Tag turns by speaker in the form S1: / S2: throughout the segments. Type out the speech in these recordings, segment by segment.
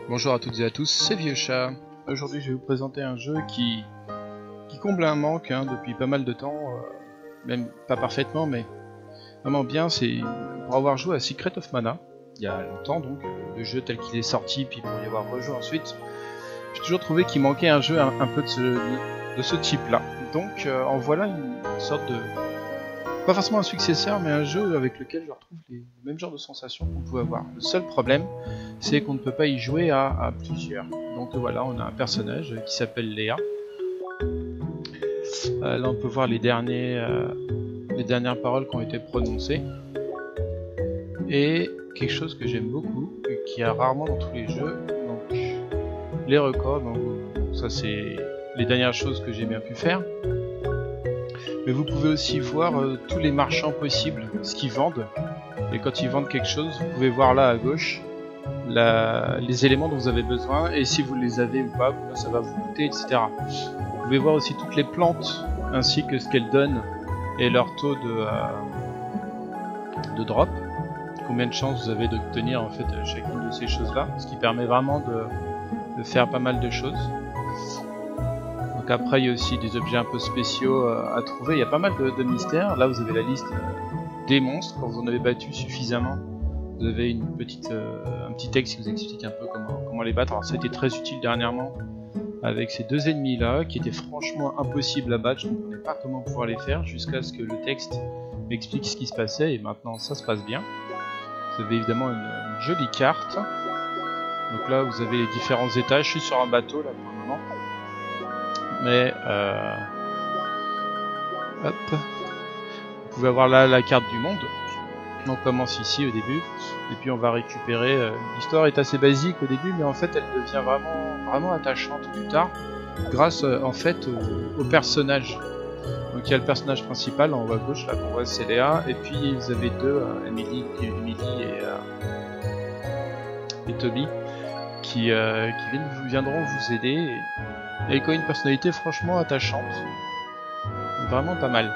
S1: Bonjour à toutes et à tous, c'est Vieux Chat. Aujourd'hui je vais vous présenter un jeu qui comble un manque depuis pas mal de temps, même pas parfaitement mais vraiment bien. C'est pour avoir joué à Secret of Mana, il y a longtemps donc, le jeu tel qu'il est sorti, puis pour y avoir rejoué ensuite, j'ai toujours trouvé qu'il manquait un jeu un peu de ce type là. Donc en voilà une sorte de... pas forcément un successeur, mais un jeu avec lequel je retrouve les mêmes genres de sensations qu'on pouvait avoir. Le seul problème, c'est qu'on ne peut pas y jouer à plusieurs. Donc voilà, on a un personnage qui s'appelle Léa. Là on peut voir les dernières paroles qui ont été prononcées. Et quelque chose que j'aime beaucoup, qui a rarement dans tous les jeux, donc les records, donc ça c'est les dernières choses que j'ai bien pu faire. Mais vous pouvez aussi voir tous les marchands possibles, ce qu'ils vendent. Et quand ils vendent quelque chose, vous pouvez voir là à gauche les éléments dont vous avez besoin et si vous les avez ou pas, combien ça va vous coûter, etc. Vous pouvez voir aussi toutes les plantes ainsi que ce qu'elles donnent et leur taux de drop. Combien de chances vous avez d'obtenir en fait chacune de ces choses là, ce qui permet vraiment de faire pas mal de choses. Donc après il y a aussi des objets un peu spéciaux à trouver, il y a pas mal de mystères. Là vous avez la liste des monstres, quand vous en avez battu suffisamment, vous avez un petit texte qui vous explique un peu comment les battre. Alors ça a été très utile dernièrement avec ces deux ennemis là qui étaient franchement impossibles à battre, je ne comprenais pas comment pouvoir les faire jusqu'à ce que le texte m'explique ce qui se passait et maintenant ça se passe bien. Vous avez évidemment une jolie carte. Donc là vous avez les différents étages, je suis sur un bateau là pour le moment. Mais hop, vous pouvez avoir là la carte du monde. On commence ici au début et puis on va récupérer. L'histoire est assez basique au début, mais en fait elle devient vraiment attachante plus tard, grâce en fait au personnage. Donc il y a le personnage principal en haut à gauche là qu'on voit, c'est Léa, et puis vous avez deux, Emily et Toby, qui viendront vous aider et qui ont une personnalité franchement attachante, vraiment pas mal.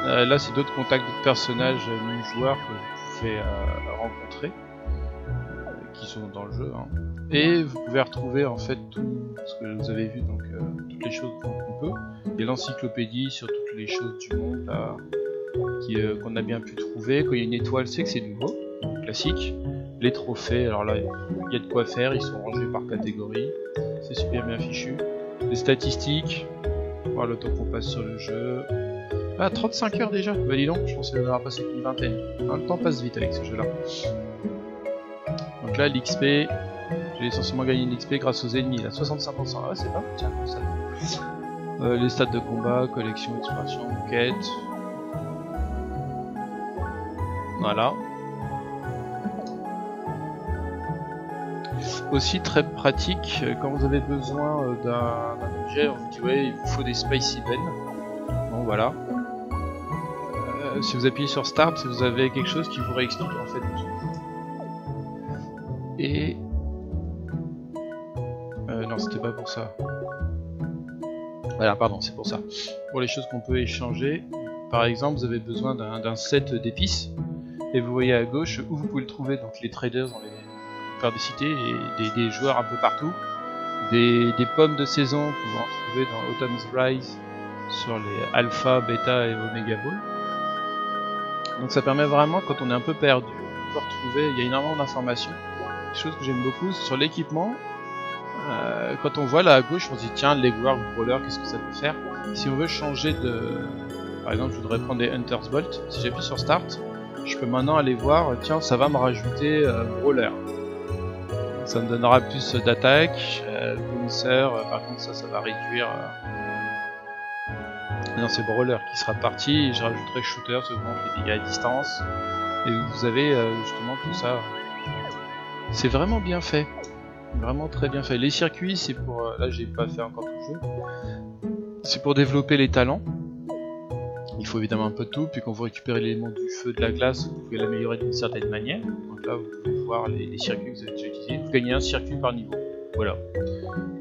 S1: Là c'est d'autres contacts, d'autres personnages non-joueurs que vous pouvez rencontrer, qui sont dans le jeu, et vous pouvez retrouver en fait tout ce que vous avez vu, donc toutes les choses qu'on peut. Il y a l'encyclopédie sur toutes les choses du monde là, qu'on a bien pu trouver. Quand il y a une étoile, c'est que c'est nouveau, classique. Les trophées, alors là il y a de quoi faire, ils sont rangés par catégorie, c'est super bien fichu. Les statistiques, voilà le temps qu'on passe sur le jeu. Ah, 35 heures déjà, bah dis donc, je pensais qu'on aura passé une vingtaine. Non, le temps passe vite avec ce jeu là. Donc là l'XP, j'ai essentiellement gagné de l'XP grâce aux ennemis, là 65%, ah c'est pas, tiens, ça. Les stats de combat, collection, exploration, quête. Voilà. Aussi très pratique, quand vous avez besoin d'un objet, on vous dit ouais il vous faut des Spicy Ben. Bon voilà. Si vous appuyez sur Start, vous avez quelque chose qui vous réexplique en fait tout. Et... non, c'était pas pour ça. Voilà, pardon, c'est pour ça. Pour les choses qu'on peut échanger, par exemple, vous avez besoin d'un set d'épices, et vous voyez à gauche où vous pouvez le trouver, donc les traders dans les plupart des cités, et des joueurs un peu partout. Des pommes de saison, vous pouvez en trouver dans Autumn's Rise, sur les Alpha, Beta et Omega Ball. Donc ça permet vraiment, quand on est un peu perdu, on peut retrouver, il y a énormément d'informations. Quelque chose que j'aime beaucoup sur l'équipement, quand on voit là à gauche, on se dit tiens, le Legwork, le Brawler, qu'est-ce que ça peut faire? Si on veut changer de... Par exemple, je voudrais prendre des Hunter's Bolt, si j'appuie sur Start, je peux maintenant aller voir, tiens, ça va me rajouter Brawler. Ça me donnera plus d'attaque, Bouncer, par contre ça va réduire... Non, c'est Brawler qui sera parti, et je rajouterai Shooter, ça augmente les dégâts à distance, et vous avez justement tout ça. C'est vraiment bien fait, vraiment très bien fait. Les circuits, c'est pour... là j'ai pas fait encore tout le jeu, c'est pour développer les talents. Il faut évidemment un peu de tout, puis quand vous récupérez l'élément du feu, de la glace, vous pouvez l'améliorer d'une certaine manière. Donc là vous pouvez voir les circuits que vous avez déjà utilisés, vous gagnez un circuit par niveau, voilà.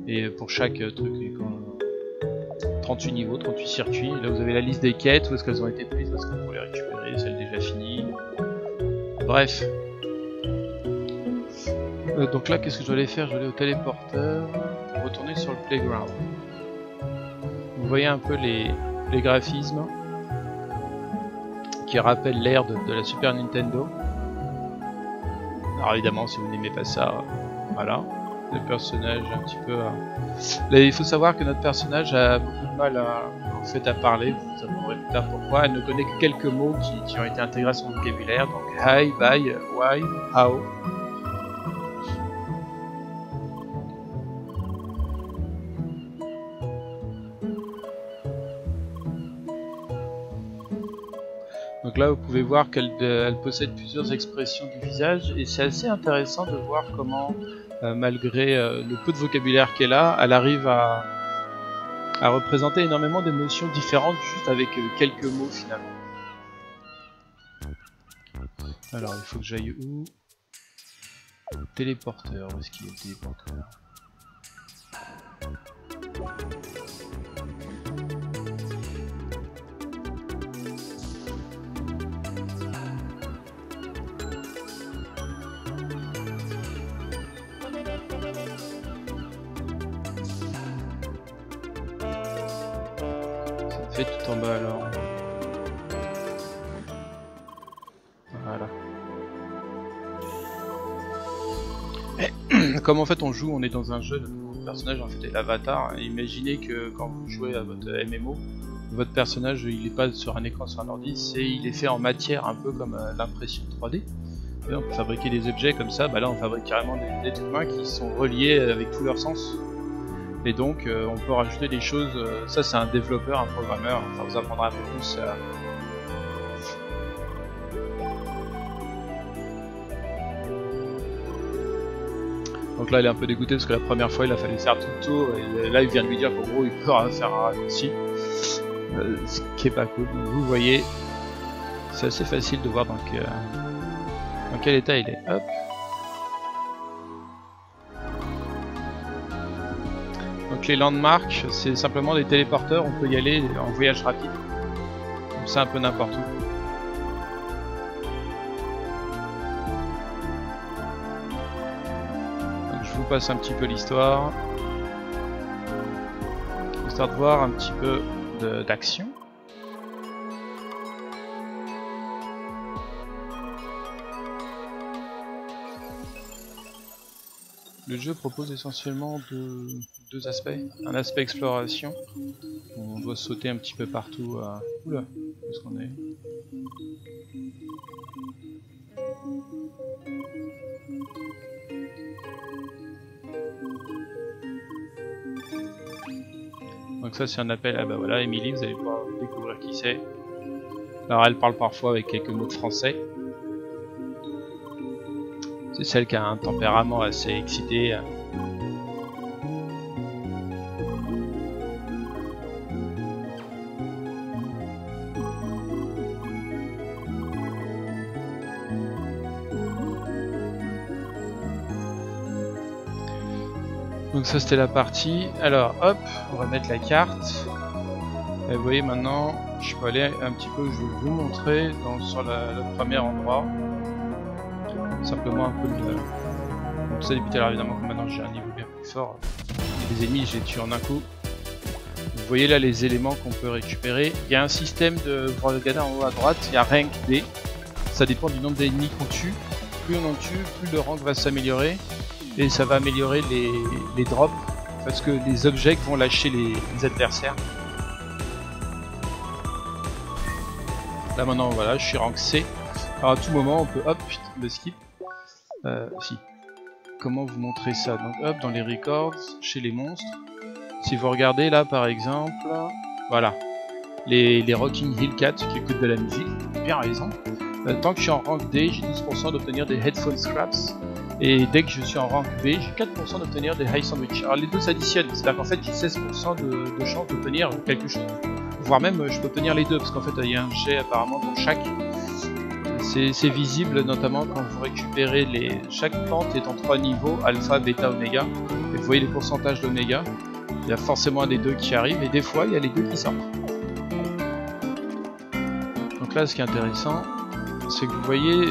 S1: Et pour chaque truc, 38 niveaux, 38 circuits, et là vous avez la liste des quêtes, où est-ce qu'elles ont été prises, où est-ce qu'on peut les récupérer, celles déjà finies. Bref. Donc là, qu'est-ce que je dois aller faire? Je dois aller au téléporteur pour retourner sur le playground. Vous voyez un peu les graphismes qui rappellent l'ère de la Super Nintendo. Alors évidemment, si vous n'aimez pas ça, voilà. Le personnage un petit peu... Là, il faut savoir que notre personnage a beaucoup de mal en fait à parler, vous apprendrez plus tard pourquoi. Elle ne connaît que quelques mots qui ont été intégrés à son vocabulaire, donc hi, bye, why, how. Donc là, vous pouvez voir qu'elle possède plusieurs expressions du visage, et c'est assez intéressant de voir comment, malgré le peu de vocabulaire qu'elle a, elle arrive à représenter énormément d'émotions différentes juste avec quelques mots finalement. Alors, il faut que j'aille où? Téléporteur, où est-ce qu'il est le téléporteur? Tout en bas alors. Voilà. Comme en fait on joue, on est dans un jeu, notre personnage en fait est l'avatar. Imaginez que quand vous jouez à votre MMO, votre personnage il est pas sur un écran sur un ordi, il est fait en matière, un peu comme l'impression 3D. Et on peut fabriquer des objets comme ça, bah là on fabrique carrément des êtres humains qui sont reliés avec tous leurs sens. Et donc on peut rajouter des choses, ça c'est un développeur, un programmeur, ça vous apprendra un peu plus. Donc là il est un peu dégoûté parce que la première fois il a fallu faire tout le tour, et là il vient de lui dire qu'en gros il peut faire un raccourci, ce qui est pas cool. Donc, vous voyez, c'est assez facile de voir dans quel état il est. Hop. Donc les landmarks, c'est simplement des téléporteurs, on peut y aller en voyage rapide, comme ça un peu n'importe où. Donc je vous passe un petit peu l'histoire, histoire de voir un petit peu d'action. Le jeu propose essentiellement deux aspects. Un aspect exploration, où on doit sauter un petit peu partout. Oula, où est-ce qu'on est? Donc ça c'est un appel, ah bah voilà, Emily, vous allez pouvoir découvrir qui c'est. Alors elle parle parfois avec quelques mots de français. C'est celle qui a un tempérament assez excité. Donc ça c'était la partie. Alors hop, on va mettre la carte. Et vous voyez maintenant, je peux aller un petit peu où je vais vous montrer sur le premier endroit. Simplement un peu de... Donc ça débute, alors évidemment que maintenant j'ai un niveau bien plus fort. Les ennemis je les tue en un coup. Vous voyez là les éléments qu'on peut récupérer. Il y a un système de... Vous regardez en haut à droite, il y a rank D. Ça dépend du nombre d'ennemis qu'on tue. Plus on en tue, plus le rank va s'améliorer. Et ça va améliorer les drops. Parce que les objets vont lâcher les adversaires. Là maintenant voilà, je suis rank C. Alors à tout moment on peut hop, le skip. Si. Comment vous montrer ça? Donc hop, dans les records, chez les monstres. Si vous regardez là par exemple, voilà. Les Rocking Hill Cats qui écoutent de la musique, bien raison. Tant que je suis en rank D, j'ai 10% d'obtenir des Headphone Scraps. Et dès que je suis en rank B, j'ai 4% d'obtenir des High Sandwich. Alors les deux s'additionnent, c'est-à-dire qu'en fait j'ai 16% de chance d'obtenir quelque chose. Voire même je peux obtenir les deux, parce qu'en fait il y a un jet apparemment dans chaque. C'est visible notamment quand vous récupérez chaque plante est en 3 niveaux, alpha, bêta, oméga. Et vous voyez les pourcentages d'oméga. Il y a forcément un des deux qui arrive, et des fois il y a les deux qui sortent. Donc là ce qui est intéressant, c'est que vous voyez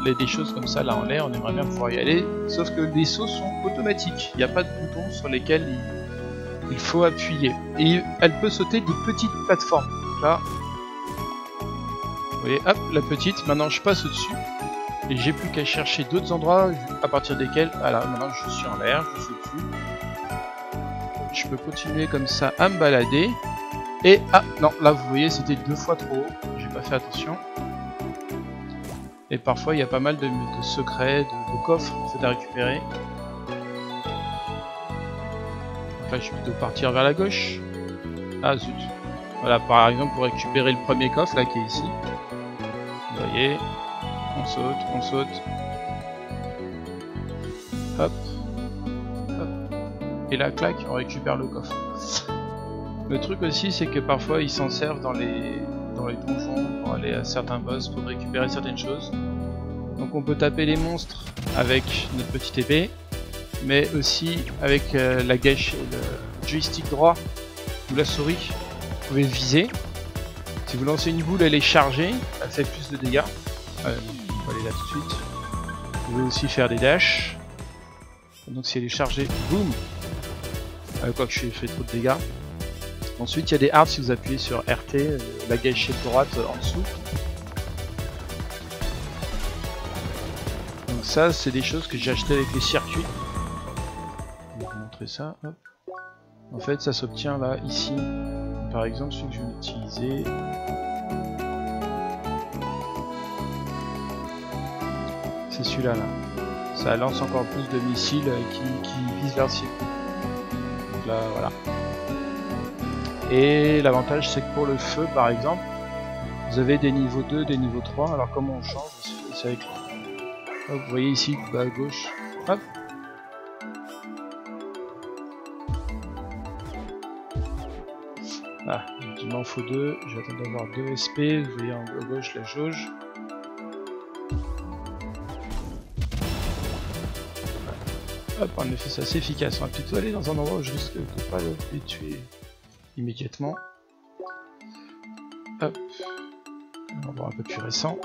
S1: des choses comme ça là en l'air, on aimerait bien pouvoir y aller, sauf que les sauts sont automatiques, il n'y a pas de boutons sur lesquels il faut appuyer. Et elle peut sauter des petites plateformes. Donc là, vous voyez, hop, la petite, maintenant je passe au-dessus, et j'ai plus qu'à chercher d'autres endroits à partir desquels, voilà, maintenant je suis en l'air, je suis au-dessus. Je peux continuer comme ça à me balader. Et ah non, là vous voyez c'était 2 fois trop haut, j'ai pas fait attention. Et parfois il y a pas mal de secrets, de coffres en fait à récupérer. Donc là je vais plutôt partir vers la gauche. Ah zut. Voilà, par exemple pour récupérer le premier coffre là qui est ici. Vous voyez, on saute. Hop. Et là, clac, on récupère le coffre. Le truc aussi, c'est que parfois ils s'en servent dans les donjons pour aller à certains boss pour récupérer certaines choses. Donc on peut taper les monstres avec notre petite épée, mais aussi avec la gâche, le joystick droit ou la souris, vous pouvez viser. Si vous lancez une boule, elle est chargée, elle fait plus de dégâts. On va aller là tout de suite. Vous pouvez aussi faire des dashs. Donc si elle est chargée, boum. Quoique je fais trop de dégâts. Ensuite il y a des hards si vous appuyez sur RT, la gâchette droite en dessous. Donc ça c'est des choses que j'ai achetées avec les circuits. Je vais vous montrer ça. Hop. En fait ça s'obtient là, ici. Par exemple celui que je vais utiliser. C'est celui-là là. Ça lance encore plus de missiles qui visent vers le ciel. Là, voilà. Et l'avantage c'est que pour le feu par exemple, vous avez des niveaux 2, des niveaux 3, alors comment on change, c'est avec... Hop, vous voyez ici, bas à gauche, hop. Ah, il m'en faut 2, j'attends d'avoir 2 SP, vous voyez en haut à gauche la jauge. Hop, en effet c'est assez efficace, on va plutôt aller dans un endroit où je risque de pas les tuer immédiatement. Hop, un endroit un peu plus récent.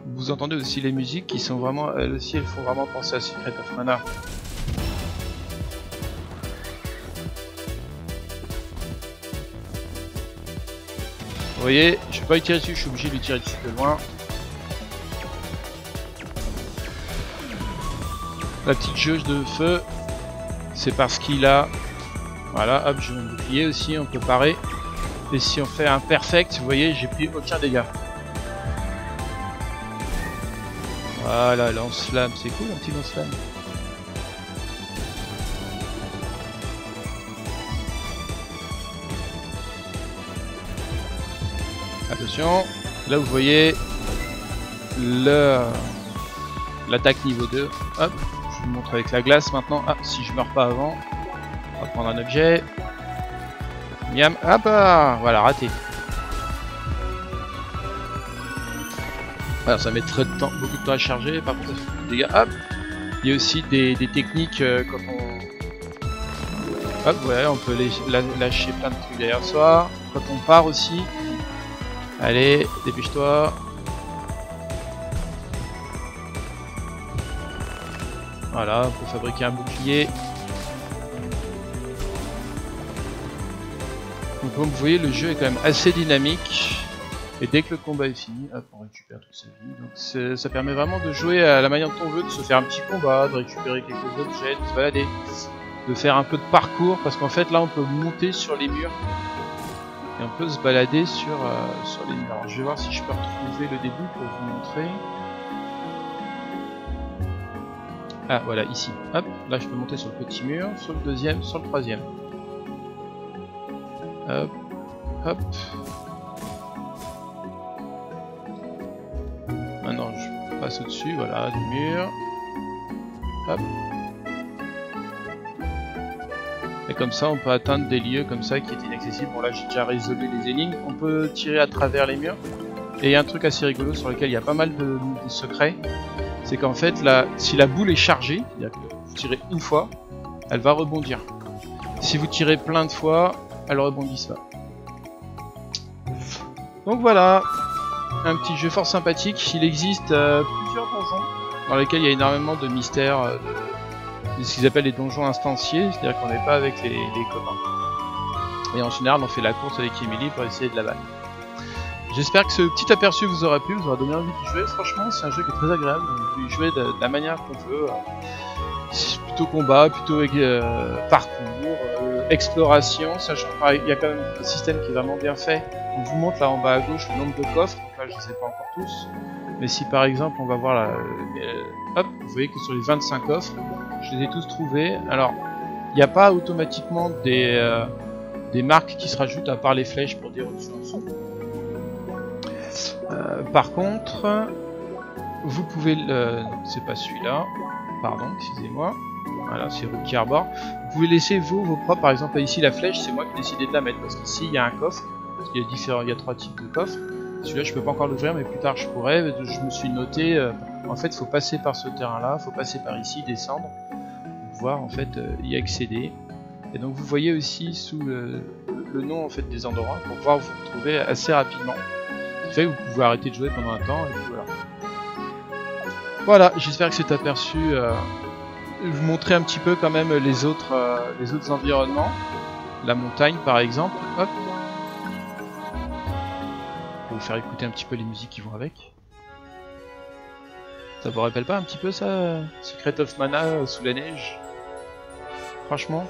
S1: Vous entendez aussi les musiques qui sont vraiment, elles aussi elles font vraiment penser à Secret of Mana. Vous voyez, je ne vais pas y tirer dessus, je suis obligé de lui tirer dessus de loin. La petite jauge de feu, c'est parce qu'il a... Voilà, hop, j'ai mon bouclier aussi, on peut parer. Et si on fait un perfect, vous voyez, j'ai pris aucun dégât. Voilà, lance-flamme, c'est cool un petit lance-flamme. Attention, là vous voyez l'attaque niveau 2. Hop, je vous montre avec la glace maintenant. Ah, si je meurs pas avant, on va prendre un objet. Miam, hop, voilà, raté. Alors ça met très de temps, beaucoup de temps à charger, par contre ça fait beaucoup de dégâts. Hop, il y a aussi des techniques quand on... Hop, voilà, on peut lâcher plein de trucs derrière soi. Quand on part aussi. Allez, dépêche-toi. Voilà, on peut fabriquer un bouclier. Donc comme vous voyez, le jeu est quand même assez dynamique. Et dès que le combat est fini, hop, on récupère toute sa vie. Donc ça permet vraiment de jouer à la manière dont on veut, de se faire un petit combat, de récupérer quelques objets, de se balader, de faire un peu de parcours, parce qu'en fait là on peut monter sur les murs. Et on peut se balader sur les murs. Alors, je vais voir si je peux retrouver le début pour vous montrer. Ah voilà, ici. Hop, là je peux monter sur le petit mur, sur le deuxième, sur le troisième. Hop, hop. Maintenant je passe au-dessus, voilà, du mur. Hop. Et comme ça on peut atteindre des lieux comme ça qui étaient inaccessibles. Bon là j'ai déjà résolu les énigmes. On peut tirer à travers les murs. Et il y a un truc assez rigolo sur lequel il y a pas mal de secrets. C'est qu'en fait là, si la boule est chargée, c'est-à-dire que vous tirez une fois, elle va rebondir. Si vous tirez plein de fois, elles rebondissent pas. Donc voilà, un petit jeu fort sympathique. Il existe plusieurs donjons dans lesquels il y a énormément de mystères, de ce qu'ils appellent les donjons instanciés, c'est-à-dire qu'on n'est pas avec les copains. Et en général, on fait la course avec Emily pour essayer de la battre. J'espère que ce petit aperçu vous aura plu, vous aura donné envie d'y jouer. Franchement, c'est un jeu qui est très agréable. On peut y jouer de la manière qu'on veut. Plutôt combat, plutôt parcours, exploration, sachant qu'il y a quand même un système qui est vraiment bien fait. On vous montre là en bas à gauche le nombre de coffres, donc là je ne les ai pas encore tous. Mais si par exemple on va voir là, hop, vous voyez que sur les 25 coffres, je les ai tous trouvés. Alors, il n'y a pas automatiquement des marques qui se rajoutent à part les flèches pour dire au-dessus en dessous. Par contre, vous pouvez c'est pas celui-là, pardon, excusez-moi. Voilà, c'est Rookie Arbor. Vous pouvez laisser vos propres, par exemple ici la flèche, c'est moi qui ai décidé de la mettre parce qu'ici il y a un coffre, parce qu'il y a 3 types de coffres. Celui-là je peux pas encore l'ouvrir, mais plus tard je pourrais. Je me suis noté, en fait, il faut passer par ce terrain-là, il faut passer par ici, descendre, pour pouvoir en fait y accéder. Et donc vous voyez aussi sous le nom en fait des endroits pour pouvoir vous retrouver assez rapidement. Ce qui fait que vous pouvez arrêter de jouer pendant un temps et puis voilà. Voilà, j'espère que cet aperçu vous montrer un petit peu quand même les autres environnements. La montagne par exemple. Hop. Je vais vous faire écouter un petit peu les musiques qui vont avec. Ça vous rappelle pas un petit peu ça, Secret of Mana sous la neige? Franchement,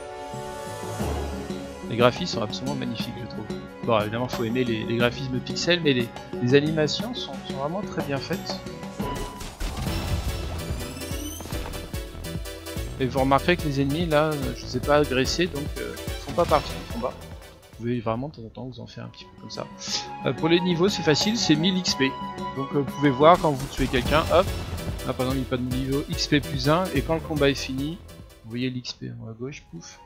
S1: les graphismes sont absolument magnifiques, je trouve. Bon, évidemment, faut aimer les graphismes pixels, mais les animations sont vraiment très bien faites. Et vous remarquerez que les ennemis, là, je ne les ai pas agressés, donc ils font pas partie du combat. Vous pouvez vraiment de temps en temps vous en faire un petit peu comme ça. Pour les niveaux, c'est facile, c'est 1000 XP. Donc vous pouvez voir quand vous tuez quelqu'un, hop, là par exemple il n'y a pas de niveau XP plus 1, et quand le combat est fini, vous voyez l'XP en haut à gauche, pouf,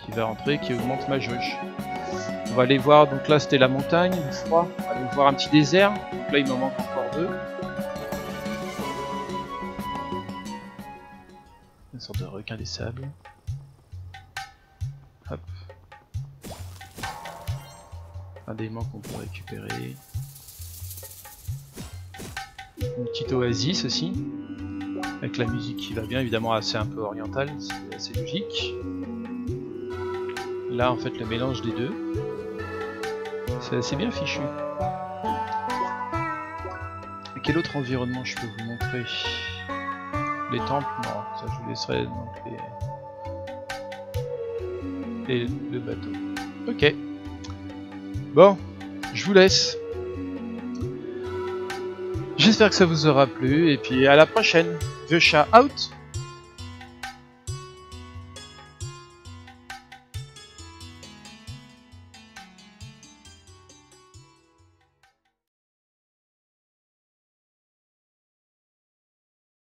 S1: qui va rentrer, qui augmente ma jauge. On va aller voir, donc là c'était la montagne, le froid, on va aller voir un petit désert, donc là il m'en manque encore 2. Une sorte de requin des sables. Hop. Un aimant qu'on peut récupérer. Une petite oasis aussi. Avec la musique qui va bien, évidemment assez un peu orientale, c'est assez logique. Là en fait le mélange des deux. C'est assez bien fichu. Et quel autre environnement je peux vous montrer? Les temples, non, ça je vous laisserai donc et le bateau. Ok. Bon, je vous laisse. J'espère que ça vous aura plu et puis à la prochaine. The Chat out.